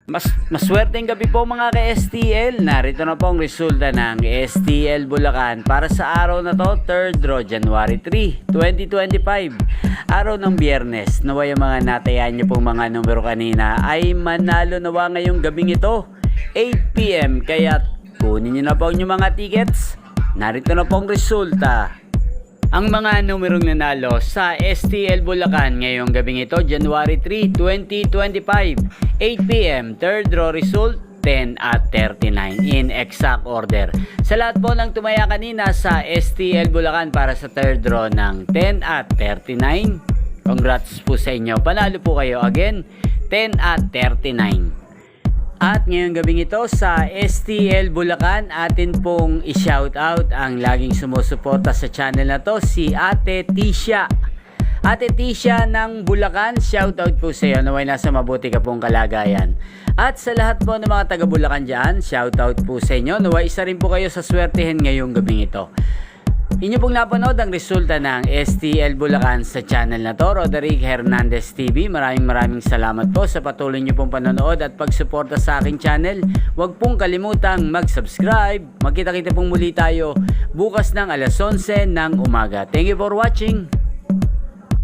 Maswerteng gabi po mga ka-STL. Narito na po ang resulta ng STL Bulacan para sa araw na to, 3rd draw, January 3, 2025. Araw ng Biyernes. Naway ang mga natayan nyo pong mga numero kanina ay manalo nawa ngayong gabing ito, 8 PM. Kaya kunin nyo na po ang inyong mga tickets. Narito na po ang resulta. Ang mga numerong nanalo sa STL Bulacan ngayong gabing ito, January 3, 2025, 8 PM, 3rd draw result, 10 at 39 in exact order. Sa lahat po ng tumaya kanina sa STL Bulacan para sa 3rd draw ng 10 at 39, congrats po sa inyo. Panalo po kayo again, 10 at 39. At ngayong gabing ito sa STL Bulacan, atin pong i-shoutout ang laging sumusuporta sa channel na to, si Ate Tisha. Ate Tisha ng Bulacan, shoutout po sa iyo. Naway nasa mabuti ka pong kalagayan. At sa lahat po ng mga taga Bulacan dyan, shoutout po sa inyo. Naway isa rin po kayo sa swertihin ngayong gabing ito. Inyo pong napanood ang resulta ng STL Bulacan sa channel na to, Roderick Hernandez TV. Maraming salamat po sa patuloy nyo pong panonood at pagsuporta sa aking channel. Huwag pong kalimutang mag-subscribe. Magkita-kita pong muli tayo bukas ng alas 11 ng umaga. Thank you for watching.